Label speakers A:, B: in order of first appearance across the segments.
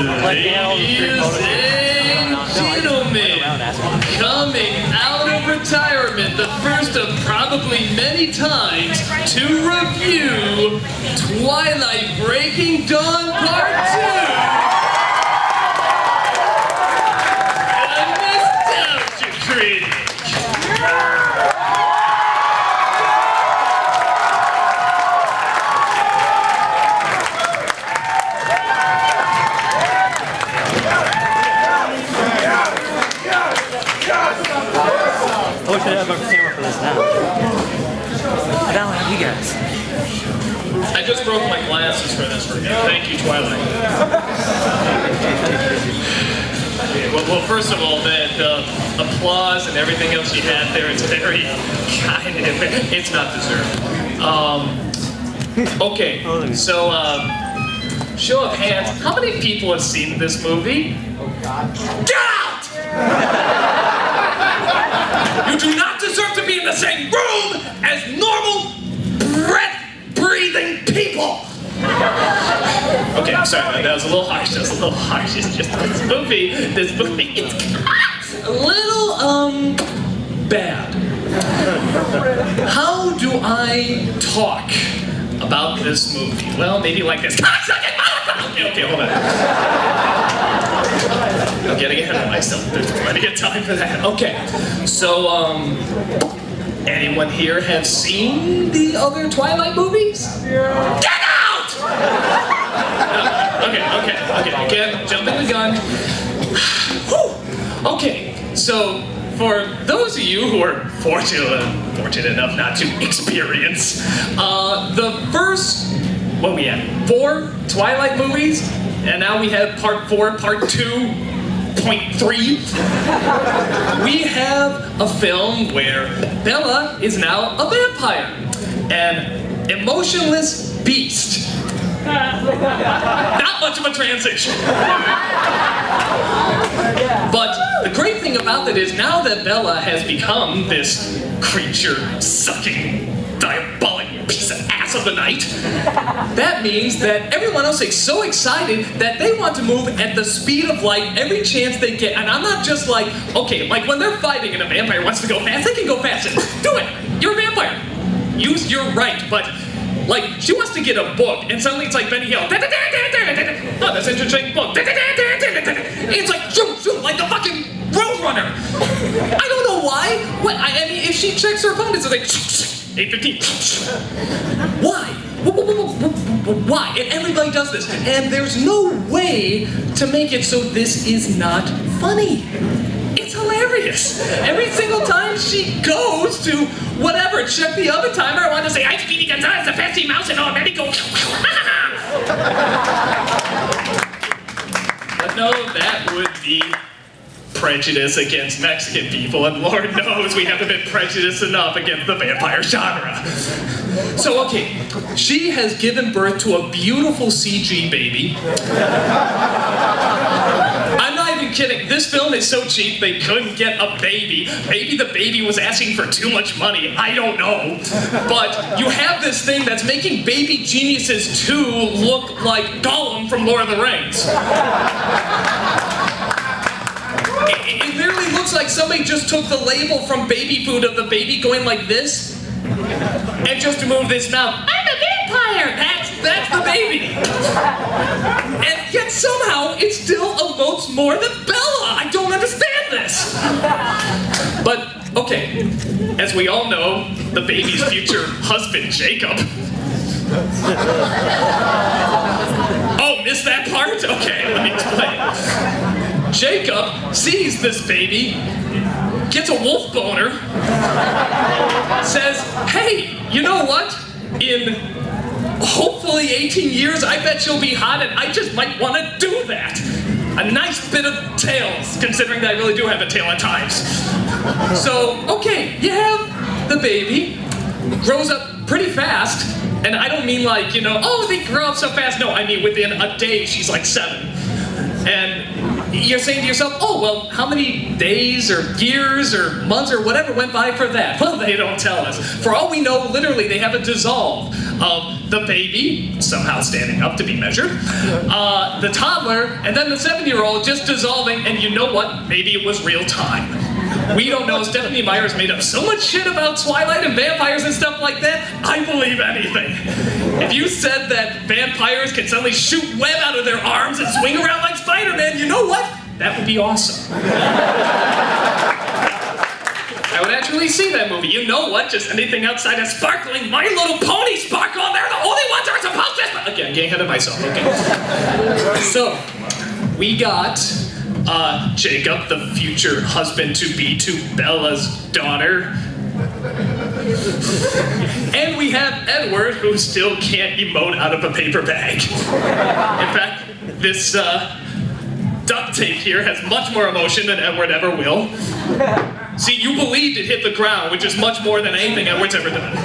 A: Gentlemen, coming out of retirement, the first of probably many times, to review Twilight Breaking Dawn Part 2, the Nostalgia Critic.
B: I wish I had a camera for this now. I don't have you guys.
A: I just broke my glasses for this review. Thank you, Twilight. Well, first of all, the applause and everything else you had there, it's very kind of, it's not deserved. Okay, so, show of hands, how many people have seen this movie? Get out! You do not deserve to be in the same room as normal, breath-breathing people! Okay, I'm sorry, that was a little harsh, It's just this movie, it's a little, bad. How do I talk about this movie? Well, maybe like this. Okay, hold on. I'm getting ahead of myself. There's plenty of time for that. Okay, so, anyone here have seen the other Twilight movies? Get out! Okay, again, jumping the gun. Okay, so, for those of you who are fortunate enough not to experience, the first, what we had, 4 Twilight movies, and now we have part 4, part 2.3. We have a film where Bella is now a vampire, an emotionless beast. Not much of a transition. But the great thing about it is now that Bella has become this creature-sucking, diabolic piece of ass of the night, that means that everyone else is so excited that they want to move at the speed of light every chance they get. And I'm not just like, okay, like when they're fighting and a vampire wants to go fast, they can go fast. Do it! You're a vampire. Use your right, but like, she wants to get a book, and suddenly it's like Benny Hill. Oh, that's an interesting book. It's like, shoot, like the fucking Roadrunner. I don't know why. What? I mean, if she checks her phone, it's like 8:15. Why? Why? And everybody does this, and there's no way to make it so this is not funny. It's hilarious. Every single time she goes to whatever, check the oven timer, I want to say, "Ice Speedy Gonzalez, the fancy mouse, and all ready go." But no, that would be prejudice against Mexican people, and Lord knows we haven't been prejudiced enough against the vampire genre. So, okay, she has given birth to a beautiful CG baby. I'm not even kidding. This film is so cheap they couldn't get a baby. Maybe the baby was asking for too much money. I don't know. But you have this thing that's making Baby Geniuses 2 look like Gollum from Lord of the Rings. It literally looks like somebody just took the label from baby food of the baby going like this and just removed this mouth. I'm a vampire! That's the baby! And yet somehow it still emotes more than Bella! I don't understand this! But, okay, as we all know, the baby's future husband, Jacob. Oh, missed that part? Okay, let me explain. Jacob sees this baby, gets a wolf boner, says, hey, you know what? In hopefully 18 years, I bet she'll be hot and I just might want to do that. A nice bit of tails, considering that I really do have a tail at times. So, okay, you have the baby, grows up pretty fast, and I don't mean like, you know, oh, they grow up so fast. No, I mean within a day, she's like 7. And you're saying to yourself, oh, well, how many days or years or months or whatever went by for that? Well, they don't tell us. For all we know, literally, they have a dissolve. of the baby, somehow standing up to be measured, the toddler, and then the 7-year-old just dissolving, and you know what? Maybe it was real time. We don't know. Stephanie Meyer's made up so much shit about Twilight and vampires and stuff like that, I believe anything. If you said that vampires can suddenly shoot web out of their arms and swing around like Spider-Man, you know what? That would be awesome. I would actually see that movie. You know what? Just anything outside of sparkling My Little Pony sparkle, they're the only ones that are supposed to... Again, getting ahead of myself, okay. So, we got Jacob, the future husband-to-be to Bella's daughter. And we have Edward, who still can't emote out of a paper bag. In fact, this duct tape here has much more emotion than Edward ever will. See, you believed it hit the ground, which is much more than anything Edward's ever done.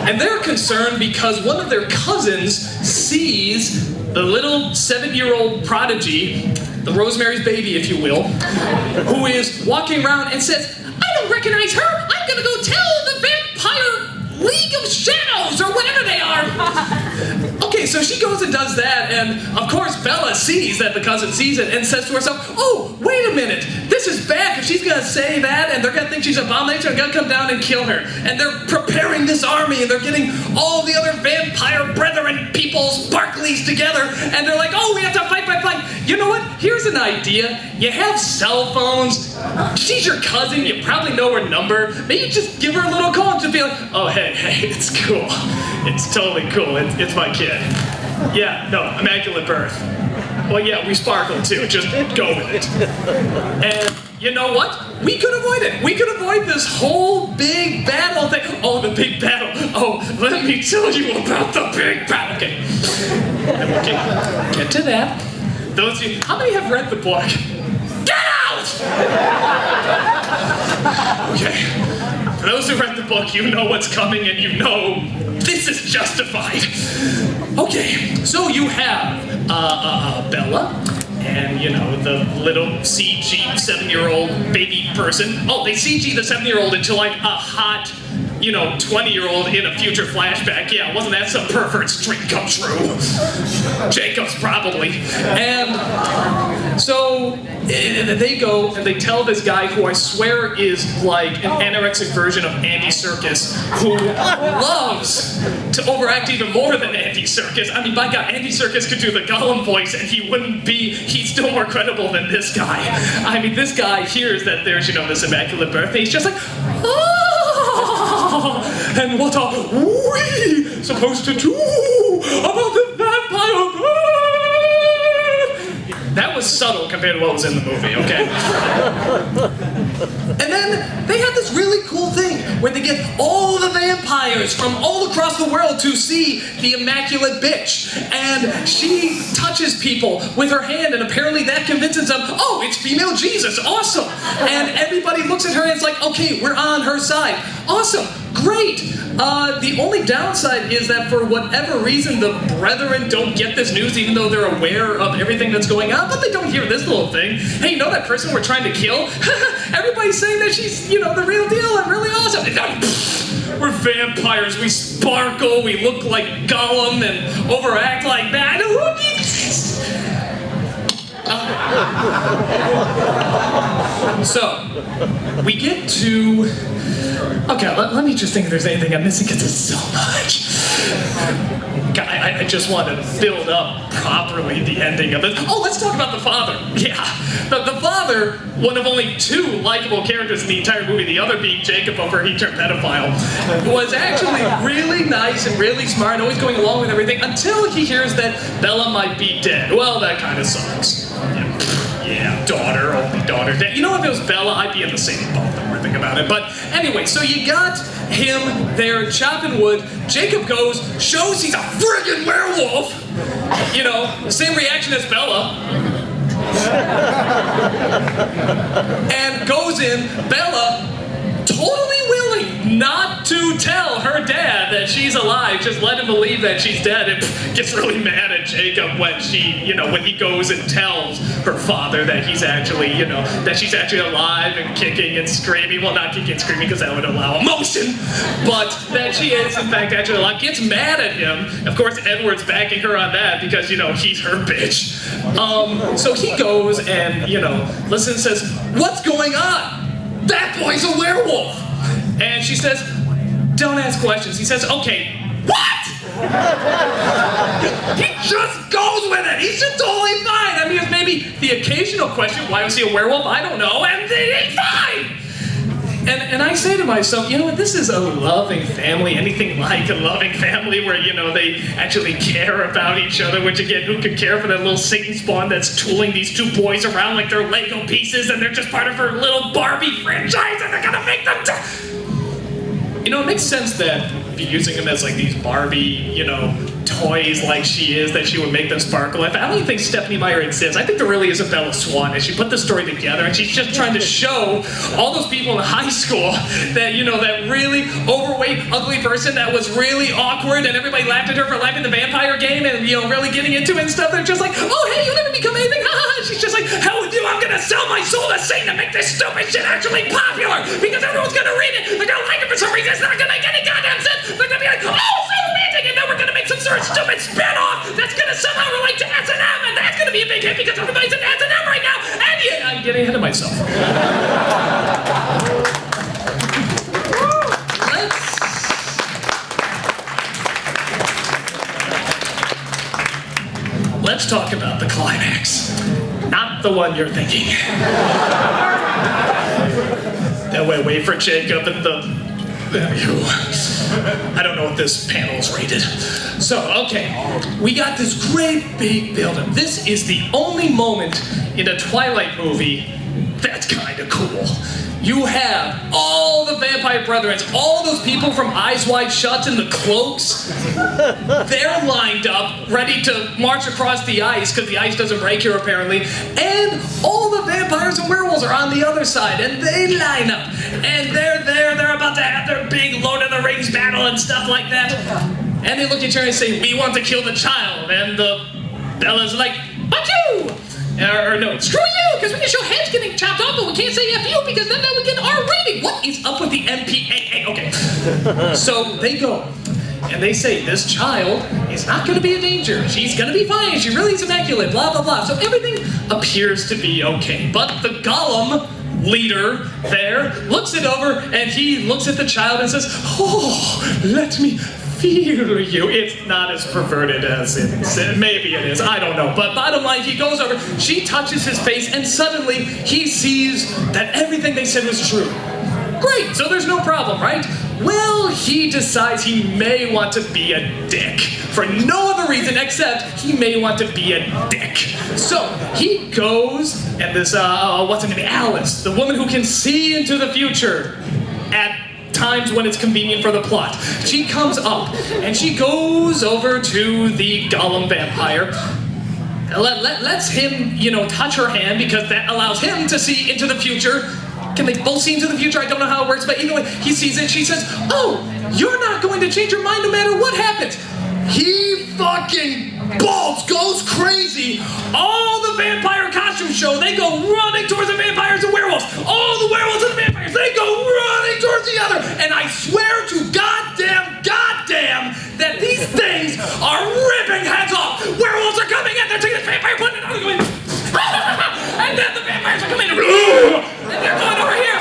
A: And they're concerned because one of their cousins sees the little 7-year-old prodigy, the Rosemary's Baby, if you will, who is walking around and says, "I don't recognize her! I'm gonna go tell the Vampire League of Shadows," or whatever they are. Okay, so she goes and does that, and of course Bella sees that the cousin sees it and says to herself, "Oh, wait a minute, this is bad, because she's gonna say that, and they're gonna think she's an abomination, and gonna come down and kill her." And they're preparing this army, and they're getting all the other vampire brethren peoples, Barclays together, and they're like, "Oh, we have to fight. You know what? Here's an idea. You have cell phones. She's your cousin. You probably know her number. Maybe just give her a little call and just be like, 'Oh, hey, it's cool. It's totally cool. It's my kid. Yeah, no, immaculate birth. Well, yeah, we sparkle too. Just go with it.'" And you know what? We could avoid it. We could avoid this whole big battle thing. Oh, the big battle. Oh, let me tell you about the big battle. Okay. And we'll get to that. Those of you, how many have read the book? Get out! Okay. For those who read the book, you know what's coming and you know this is justified. Okay, so you have Bella, and you know, the little CG 7-year-old baby person. Oh, they CG the 7-year-old into like a hot, you know, 20-year-old in a future flashback. Yeah, wasn't that some pervert's dream come true? Jacob's probably. And so they go and they tell this guy, who I swear is like an anorexic version of Andy Serkis, who loves to overact even more than Andy Serkis. I mean, by God, Andy Serkis could do the Gollum voice and he's still more credible than this guy. I mean, this guy hears that there's, you know, this immaculate birth, and he's just like, "Oh, and what are we supposed to do about the vampire birth?" That was subtle compared to what was in the movie, okay? And then they had this really cool thing where they get all the vampires from all across the world to see the immaculate bitch. And she touches people with her hand, and apparently that convinces them, "Oh, it's female Jesus, awesome." And everybody looks at her and it's like, okay, we're on her side. Awesome, great. The only downside is that for whatever reason, the brethren don't get this news, even though they're aware of everything that's going on, but they don't hear this little thing. Hey, you know that person we're trying to kill? Everybody's saying that she's, you know, the real deal and really awesome. We're vampires, we sparkle, we look like Gollum and overact like that. Who needs this? So, we get to... Okay, let me just think if there's anything I'm missing, because there's so much. God, I just want to build up properly the ending of it. Oh, let's talk about the father. Yeah, the father, one of only 2 likable characters in the entire movie, the other being Jacob before he turned pedophile, was actually really nice and really smart, always going along with everything, until he hears that Bella might be dead. Well, that kind of sucks. Yeah, daughter, only daughter dead. You know, if it was Bella, I'd be in the same boat, the more I think about it. But anyway, so you got him there chopping wood. Jacob goes, shows he's a friggin' werewolf. You know, same reaction as Bella. And goes in, Bella, totally willing, not to tell her dad that she's alive, just let him believe that she's dead, and gets really mad at Jacob when when he goes and tells her father that he's actually, that she's actually alive and kicking and screaming. Well, not kicking and screaming because that would allow emotion, but that she is in fact actually alive. Gets mad at him. Of course, Edward's backing her on that because, he's her bitch. So he goes and, listens and says, "What's going on? That boy's a werewolf." And she says, "Don't ask questions." He says, "Okay, what?" He just goes with it. He's just totally fine. I mean, it's maybe the occasional question, why was he a werewolf? I don't know. And he's fine. And I say to myself, this is a loving family, anything like a loving family where, they actually care about each other, which again, who could care for that little Satan spawn that's tooling these two boys around like they're Lego pieces and they're just part of her little Barbie franchise and they're gonna make them it makes sense that be using them as like these Barbie, toys like she is, that she would make them sparkle. I don't even think Stephanie Meyer exists. I think there really is a Bella Swan, and she put the story together, and she's just trying to show all those people in high school that, that really overweight, ugly person that was really awkward, and everybody laughed at her for liking the vampire game, and, really getting into it and stuff. They're just like, "Oh, hey, you'll never become anything, ha ha." She's just like, "Hell with you, I'm gonna sell my soul to Satan to make this stupid shit actually popular, because everyone's gonna read it, they're gonna like it for some reason, it's not gonna make any goddamn sense, they're gonna be like, oh, so romantic, and then we're gonna make some sort of stupid spin-off that's gonna somehow relate to S&M, and that's gonna be a big hit because everybody's in S&M right now, and yeah, I'm getting ahead of myself." Let's talk about the climax. Not the one you're thinking. That way, wait for Jacob and I don't know what this panel is rated. So, okay, we got this great big build-up. This is the only moment in a Twilight movie that's kind of cool. You have all the vampire brethren, all those people from Eyes Wide Shut in the cloaks. They're lined up, ready to march across the ice, because the ice doesn't break here apparently. And all the vampires and werewolves are on the other side, and they line up. And they're there, they're about to have their big Lord of the Rings battle and stuff like that. And they look at each other and say, "We want to kill the child." And the Bella's like, "Fuck you!" Or no, "Screw you, because we can show heads getting chopped off, but we can't say F you because then we get an R rating. What is up with the MPAA? Okay. So they go, and they say, "This child is not going to be a danger. She's going to be fine. She really is immaculate, blah, blah, blah." So everything appears to be okay. But the Gollum leader there looks it over, and he looks at the child and says, "Oh, let me feel you." It's not as perverted as maybe it is, I don't know. But bottom line, he goes over, she touches his face, and suddenly he sees that everything they said was true. Great, so there's no problem, right? Well, he decides he may want to be a dick. For no other reason except he may want to be a dick. So he goes, and this, what's her name, Alice, the woman who can see into the future at times when it's convenient for the plot. She comes up, and she goes over to the Gollum vampire, lets him, touch her hand, because that allows him to see into the future. Can they both see into the future? I don't know how it works, but either way, he sees it. She says, "Oh, you're not going to change your mind no matter what happens." He fucking balls, goes crazy. All the vampire costume show, they go running towards the vampires and werewolves. All the werewolves and the vampires, they go running towards the other. And I swear to goddamn that these things are ripping heads off. Werewolves are coming in, they're taking this vampire, putting it on, going, and then the vampires are coming in, and they're going over here.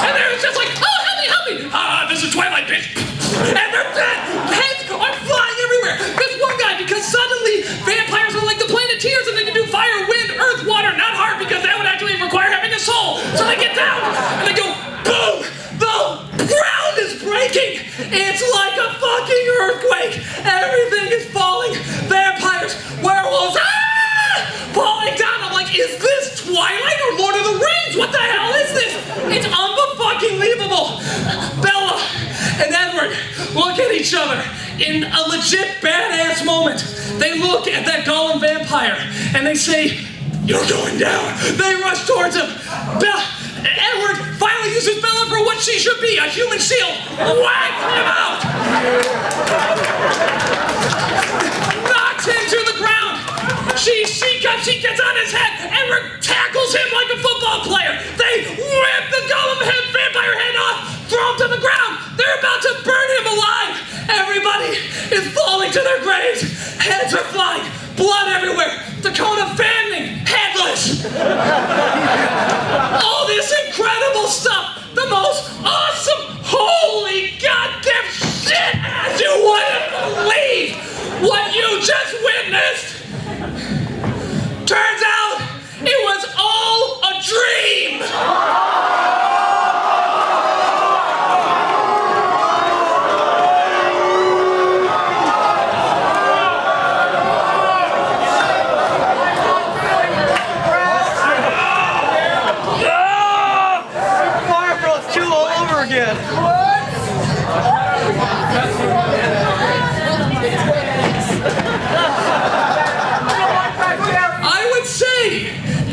A: And they're just like, "Oh, help me. This is Twilight, bitch." And their heads are flying everywhere. This one guy, because suddenly vampires are like the Planeteers, and they can do fire, wind, earth, water, not hard, because that would actually require having a soul. So they get down, and they go, boom! The ground is breaking! It's like a fucking earthquake! Everything is falling! Vampires, werewolves, falling down! I'm like, is this Twilight or Lord of the Rings? What the hell is this? It's unfucking-believable! Bella and Edward look at each other in a legit badass moment. They look at that Gollum vampire and they say, "You're going down." They rush towards him. Edward finally uses Bella for what she should be, a human shield. Whack him out! Knocks him to the ground. She gets on his head and tackles him like a football player. They rip the golem head, vampire head off, throw him to the ground. They're about to burn him alive. Everybody is falling to their graves. Heads are flying, blood everywhere. Dakota fanning, headless. All this incredible stuff. The most awesome, holy goddamn shit. As you wouldn't believe what you just witnessed. Turns out it was all a dream.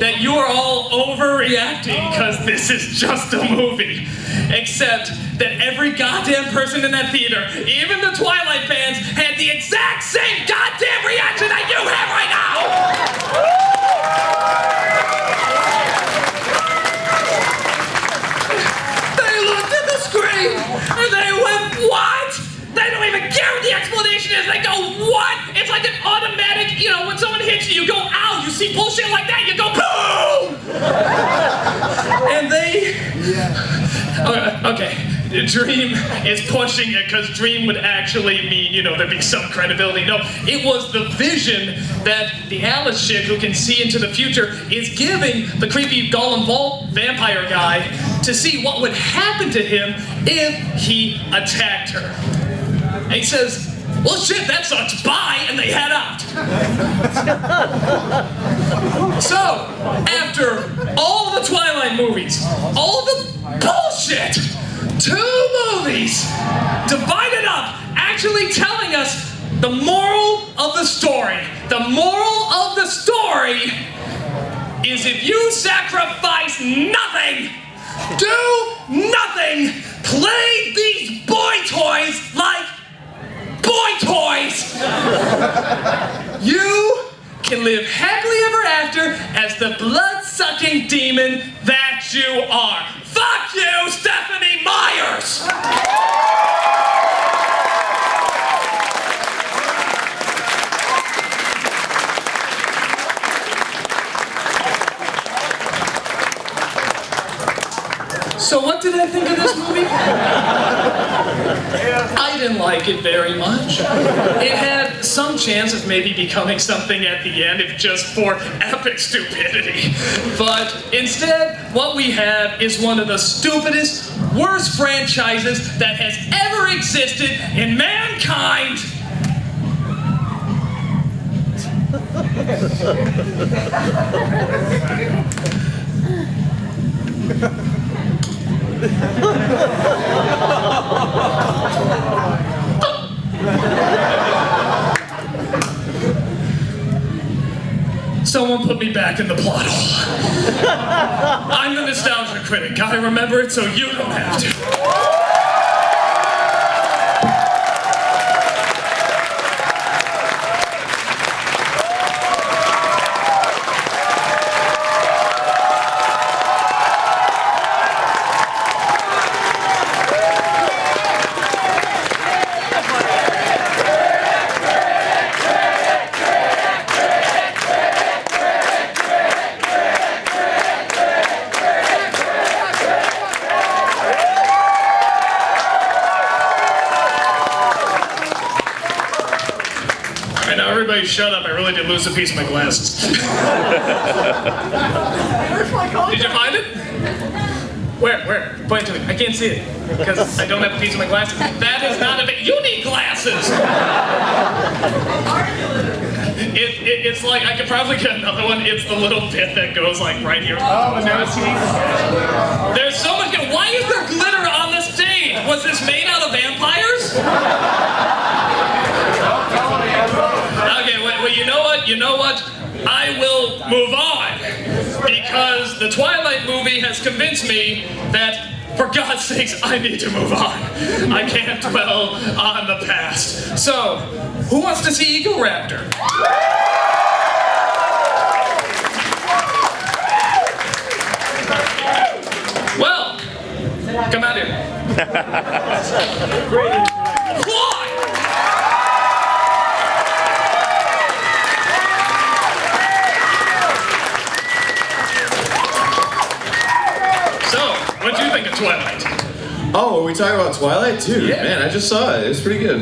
A: That you are all overreacting because this is just a movie. Except that every goddamn person in that theater, even the Twilight fans, had the exact same goddamn reaction that you have right now! They looked at the screen and they went, what? They don't even care what the explanation is. They go, what? It's like an automatic, you know, when someone hits you, you go, ow. You see bullshit like that, you go, boom! And they... Okay. Dream is pushing it because Dream would actually mean, you know, there'd be some credibility. No, it was the vision that the Alice chick who can see into the future is giving the creepy golem vault vampire guy to see what would happen to him if he attacked her. And he says, well, shit, that sucks, bye, and they head out. So, after all the Twilight movies, all the bullshit, 2 movies, divided up, actually telling us the moral of the story. The moral of the story is if you sacrifice nothing, do nothing, play these boy toys like boy toys, you can live happily ever after as the blood-sucking demon that you are. Fuck you, Stephanie Myers! So what did I think of this movie? I didn't like it very much. It had some chance of maybe becoming something at the end if just for epic stupidity. But instead, what we have is one of the stupidest, worst franchises that has ever existed in mankind. Someone put me back in the plot hole. I'm the Nostalgia Critic. I remember it so you don't have to. Everybody shut up, I really did lose a piece of my glasses. Did you find it? Where? Point to me. I can't see it. Because I don't have a piece of my glasses. That is not a bit. You need glasses! It's like, I could probably get another one. It's the little bit that goes like right here. Oh, now it's there's so much. Why is there glitter on the stage? Was this made out of vampires? Okay, well, you know what? I will move on. Because the Twilight movie has convinced me that For God's sakes, I need to move on. I can't dwell on the past. So, who wants to see Eagle Raptor? Well, come out here. Why? So, what do you think of Twilight?
C: Oh, are we talking about Twilight too?
A: Yeah.
C: Man, I just saw it. It was pretty good.